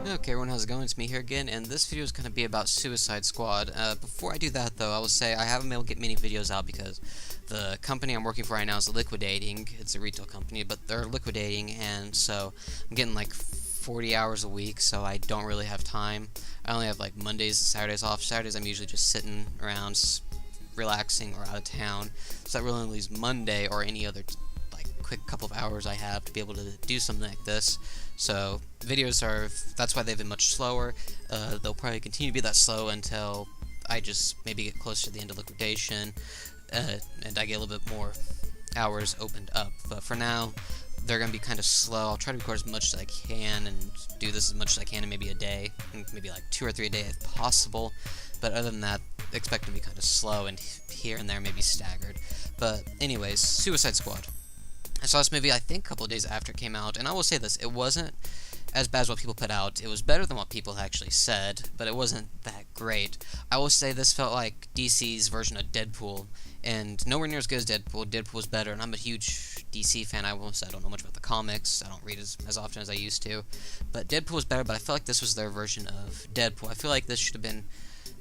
Okay, everyone, how's it going? It's me here again, and this video is going to be about Suicide Squad. Before I do that, though, I will say I haven't been able to get many videos out because the company I'm working for right now is liquidating. It's a retail company, but they're liquidating, and so I'm getting like 40 hours a week, so I don't really have time. I only have like Mondays and Saturdays off. Saturdays I'm usually just sitting around, relaxing, or out of town, so that really only leaves Monday or any other quick couple of hours I have to be able to do something like this. So videos that's why they've been much slower. They'll probably continue to be that slow until I just maybe get closer to the end of liquidation, and I get a little bit more hours opened up. But for now, they're going to be kind of slow. I'll try to record as much as I can and do this as much as I can in maybe a day, maybe like 2 or 3 a day if possible. But other than that, expect them to be kind of slow and here and there maybe staggered. But anyways, Suicide Squad. I saw this movie, I think, a couple of days after it came out, and I will say this, it wasn't as bad as what people put out. It was better than what people actually said, but it wasn't that great. I will say this felt like DC's version of Deadpool, and nowhere near as good as Deadpool. Deadpool was better, and I'm a huge DC fan. I will say I don't know much about the comics. I don't read as often as I used to. But Deadpool was better, but I feel like this was their version of Deadpool. I feel like this should have been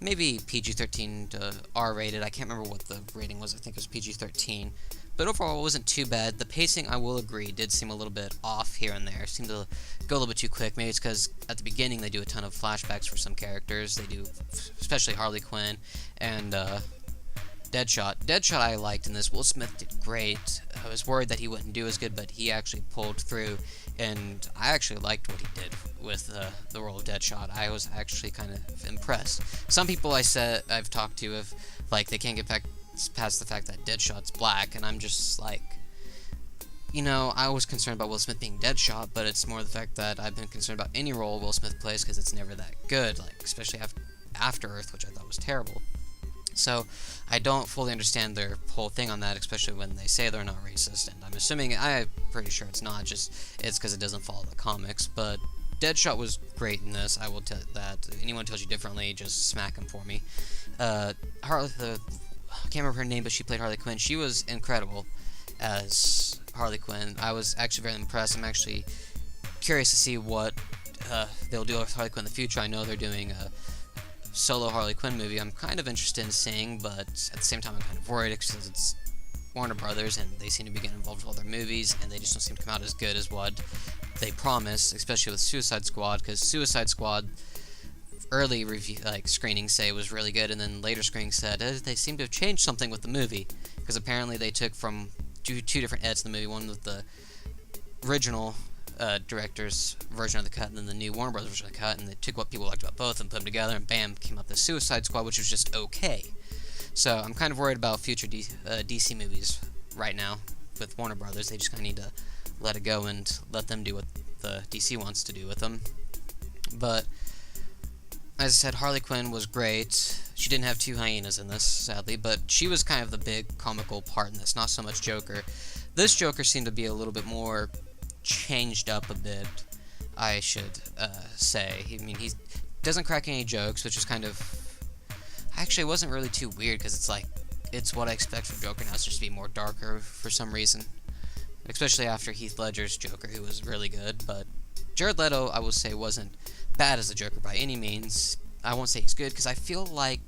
maybe PG-13 to R-rated. I can't remember what the rating was. I think it was PG-13. But overall, it wasn't too bad. The pacing, I will agree, did seem a little bit off here and there. It seemed to go a little bit too quick. Maybe it's because at the beginning they do a ton of flashbacks for some characters. They do, especially Harley Quinn and Deadshot. Deadshot I liked in this. Will Smith did great. I was worried that he wouldn't do as good, but he actually pulled through. And I actually liked what he did with the role of Deadshot. I was actually kind of impressed. Some people I've talked to have, like, they can't get past the fact that Deadshot's black, and I'm just like, I was concerned about Will Smith being Deadshot, but it's more the fact that I've been concerned about any role Will Smith plays because it's never that good, like, especially After Earth, which I thought was terrible. So I don't fully understand their whole thing on that, especially when they say they're not racist, and I'm pretty sure it's not, it's because it doesn't follow the comics. But Deadshot was great in this. I will tell that. Anyone tells you differently, just smack him for me. I can't remember her name, but she played Harley Quinn. She was incredible as Harley Quinn. I was actually very impressed. I'm actually curious to see what they'll do with Harley Quinn in the future. I know they're doing a solo Harley Quinn movie. I'm kind of interested in seeing, but at the same time I'm kind of worried because it's Warner Brothers and they seem to be getting involved with all their movies and they just don't seem to come out as good as what they promise, especially with Suicide Squad, because Suicide Squad early review, screenings say it was really good, and then later screenings said they seem to have changed something with the movie, because apparently they took from two different edits of the movie, one with the original director's version of the cut, and then the new Warner Brothers version of the cut, and they took what people liked about both and put them together, and bam, came up the Suicide Squad, which was just okay. So I'm kind of worried about future DC movies right now with Warner Brothers. They just kind of need to let it go and let them do what the DC wants to do with them. But as I said, Harley Quinn was great. She didn't have two hyenas in this, sadly, but she was kind of the big comical part in this, not so much Joker. This Joker seemed to be a little bit more changed up a bit, I should say. I mean, he doesn't crack any jokes, which is kind of... Actually, it wasn't really too weird, because it's what I expect from Joker now, it's just to be more darker for some reason. Especially after Heath Ledger's Joker, who was really good, but Jared Leto, I will say, wasn't bad as a Joker by any means. I won't say he's good, because I feel like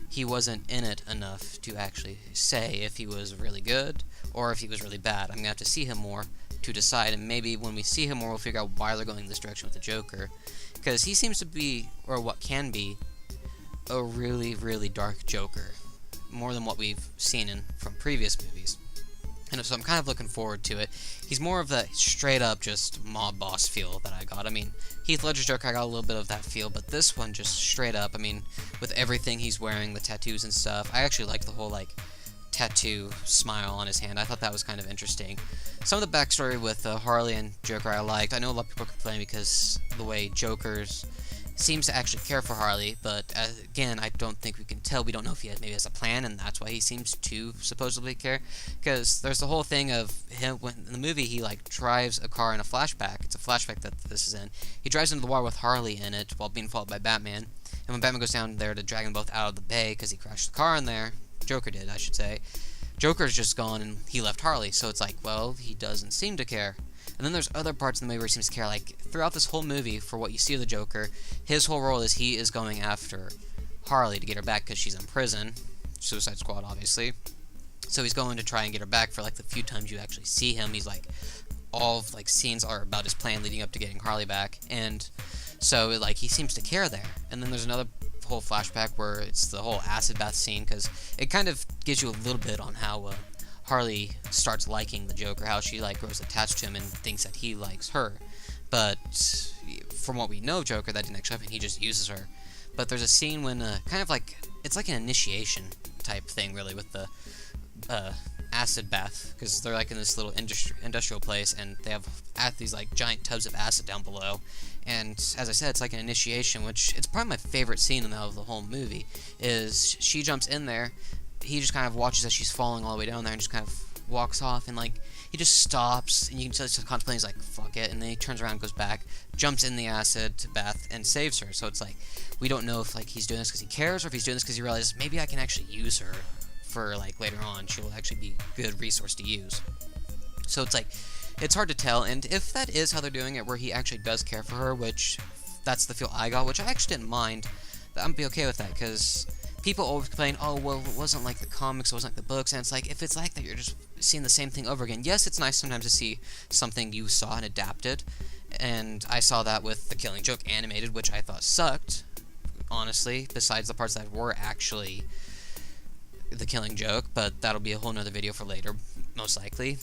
he wasn't in it enough to actually say if he was really good or if he was really bad. I'm going to have to see him more to decide, and maybe when we see him more, we'll figure out why they're going this direction with the Joker, because he seems to be, or what can be, a really, really dark Joker, more than what we've seen from previous movies. And so I'm kind of looking forward to it. He's more of the straight-up just mob boss feel that I got. I mean, Heath Ledger's Joker, I got a little bit of that feel, but this one just straight up, I mean, with everything he's wearing, the tattoos and stuff, I actually like the whole, tattoo smile on his hand. I thought that was kind of interesting. Some of the backstory with Harley and Joker I liked. I know a lot of people complain because the way Joker's seems to actually care for Harley, but again, I don't think we can tell. We don't know if he maybe has a plan, and that's why he seems to supposedly care. Because there's the whole thing of him when in the movie he drives a car in a flashback. It's a flashback that this is in. He drives into the water with Harley in it while being followed by Batman. And when Batman goes down there to drag them both out of the bay because he crashed the car in there, Joker did, I should say. Joker's just gone and he left Harley, so it's like, well, he doesn't seem to care. And then there's other parts in the movie where he seems to care. Like, throughout this whole movie, for what you see of the Joker, his whole role is he is going after Harley to get her back because she's in prison. Suicide Squad, obviously. So he's going to try and get her back. For like the few times you actually see him, he's like, all of like scenes are about his plan leading up to getting Harley back. And so like he seems to care there. And then there's another whole flashback where it's the whole acid bath scene, because it kind of gives you a little bit on how Harley starts liking the Joker, how she like grows attached to him and thinks that he likes her. But from what we know of Joker, that didn't actually happen. He just uses her. But there's a scene when kind of like, it's like an initiation type thing really with the acid bath, because they're like in this little industrial place, and they have these like giant tubs of acid down below. And as I said, it's like an initiation, which it's probably my favorite scene in the whole movie. Is she jumps in there, he just kind of watches as she's falling all the way down there, and just kind of walks off, and like he just stops, and you can tell he's just contemplating. He's like, fuck it, and then he turns around, goes back, jumps in the acid bath, and saves her. So it's like, we don't know if like he's doing this because he cares, or if he's doing this because he realizes maybe I can actually use her for like later on. She'll actually be a good resource to use. So it's like, it's hard to tell. And if that is how they're doing it, where he actually does care for her, which that's the feel I got, which I actually didn't mind, I'm be okay with that, because people always complain, oh well, it wasn't like the comics, it wasn't like the books. And it's like, if it's like that, you're just seeing the same thing over again. Yes, it's nice sometimes to see something you saw and adapted, and I saw that with The Killing Joke animated, which I thought sucked, honestly, besides the parts that were actually The Killing Joke, but that'll be a whole nother video for later, most likely.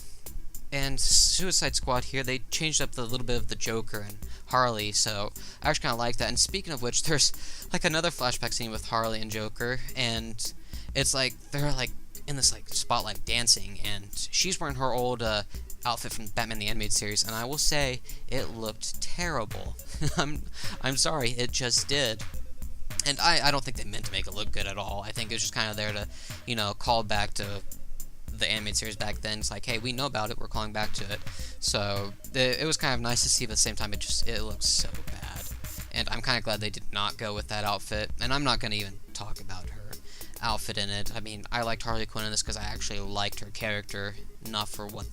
And Suicide Squad here, they changed up the little bit of the Joker and Harley, so I actually kind of like that. And speaking of which, there's like another flashback scene with Harley and Joker, and it's like they're like in this like spotlight dancing, and she's wearing her old outfit from Batman the Animated Series, and I will say it looked terrible. I'm sorry, it just did. And I don't think they meant to make it look good at all. I think it was just kind of there to, you know, call back to the animated series back then. It's like, hey, we know about it, we're calling back to it. So it was kind of nice to see, but at the same time, it looks so bad. And I'm kind of glad they did not go with that outfit. And I'm not going to even talk about her outfit in it. I mean, I liked Harley Quinn in this because I actually liked her character, not for what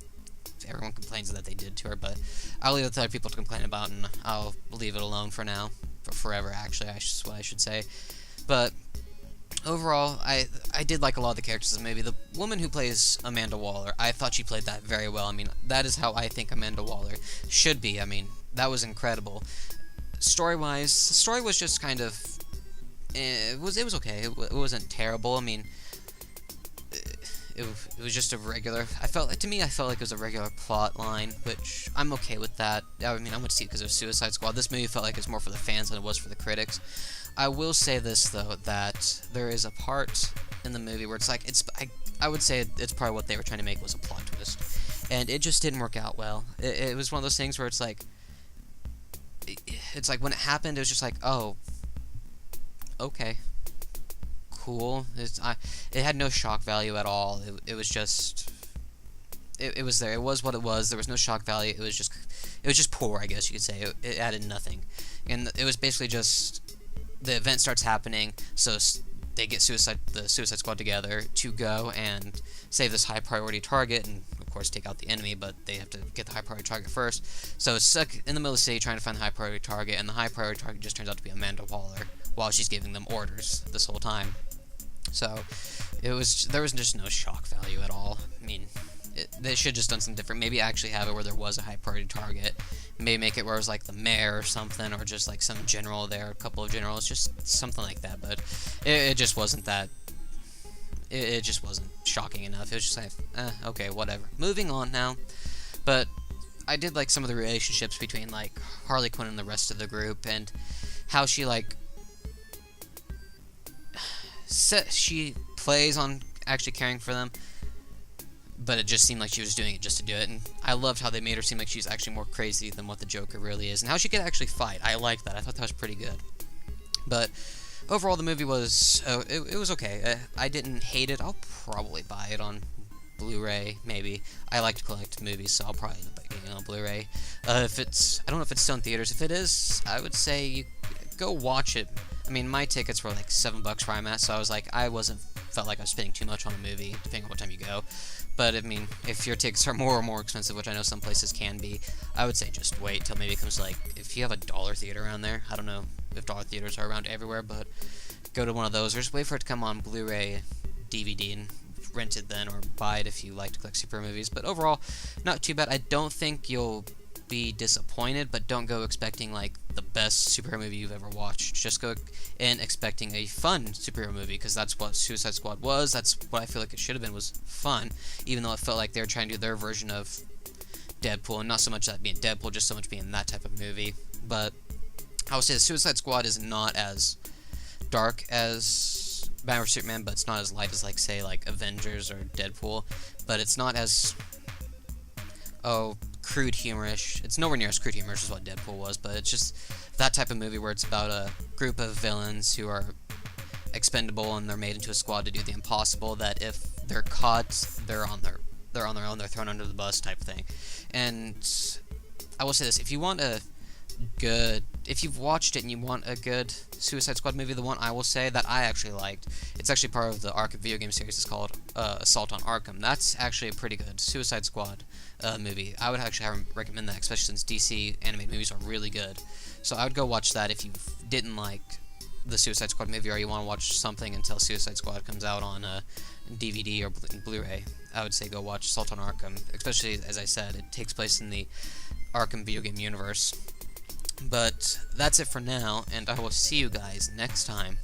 everyone complains that they did to her. But I'll leave it to other people to complain about, and I'll leave it alone for now. For forever, actually, that's what I should say. But overall, I did like a lot of the characters in the movie. The woman who plays Amanda Waller, I thought she played that very well. I mean, that is how I think Amanda Waller should be. I mean, that was incredible. Story-wise, the story was just kind of, it was okay. It wasn't terrible. I mean, it was just a regular, to me, I felt like it was a regular plot line, which I'm okay with that. I mean, I went to see it because it was Suicide Squad. This movie felt like it was more for the fans than it was for the critics. I will say this, though, that there is a part in the movie where it's like, I would say it's probably what they were trying to make was a plot twist, and it just didn't work out well. It was one of those things where it's like when it happened, it was just like, oh, okay, cool. It had no shock value at all. It was just, it was there. It was what it was. There was no shock value. It was just poor, I guess you could say. It added nothing, and it was basically just, the event starts happening, so they get the Suicide Squad together to go and save this high priority target, and of course take out the enemy, but they have to get the high priority target first. So it's stuck in the middle of the city trying to find the high priority target, and the high priority target just turns out to be Amanda Waller while she's giving them orders this whole time. So there was just no shock value at all. I mean, they should have just done something different. Maybe actually have it where there was a high priority target. Maybe make it where it was like the mayor or something, or just like some general there, a couple of generals, just something like that. But it just wasn't that. It just wasn't shocking enough. It was just like, okay, whatever. Moving on now. But I did like some of the relationships between like Harley Quinn and the rest of the group, and how she like she plays on actually caring for them, but it just seemed like she was doing it just to do it. And I loved how they made her seem like she's actually more crazy than what the Joker really is, and how she could actually fight. I liked that. I thought that was pretty good. But overall, the movie was it was okay. I didn't hate it. I'll probably buy it on Blu-ray, maybe. I like to collect movies, so I'll probably end up getting it on Blu-ray. I don't know if it's still in theaters. If it is, I would say you go watch it. I mean, my tickets were like $7 where I'm at, so I was like, I wasn't felt like I was spending too much on a movie, depending on what time you go. But, I mean, if your tickets are more or more expensive, which I know some places can be, I would say just wait till maybe it comes, like, if you have a dollar theater around there. I don't know if dollar theaters are around everywhere, but go to one of those, or just wait for it to come on Blu-ray, DVD, and rent it then, or buy it if you like to collect superhero movies. But overall, not too bad. I don't think you'll be disappointed, but don't go expecting like the best superhero movie you've ever watched. Just go in expecting a fun superhero movie, because that's what Suicide Squad was. That's what I feel like it should have been, was fun, even though it felt like they were trying to do their version of Deadpool, and not so much that being Deadpool, just so much being that type of movie. But I would say the Suicide Squad is not as dark as Batman vs Superman, but it's not as light as, like, say, like Avengers or Deadpool. But it's not as crude humorish. It's nowhere near as crude humorish as what Deadpool was, but it's just that type of movie where it's about a group of villains who are expendable, and they're made into a squad to do the impossible, that if they're caught, they're on their own, they're thrown under the bus type thing. And I will say this, if you've watched it and you want a good Suicide Squad movie, the one I will say that I actually liked, it's actually part of the Arkham video game series, it's called Assault on Arkham. That's actually a pretty good Suicide Squad movie. I would actually recommend that, especially since DC animated movies are really good. So I would go watch that if you didn't like the Suicide Squad movie, or you want to watch something until Suicide Squad comes out on DVD or Blu-ray. I would say go watch Assault on Arkham, especially, as I said, it takes place in the Arkham video game universe. But that's it for now, and I will see you guys next time.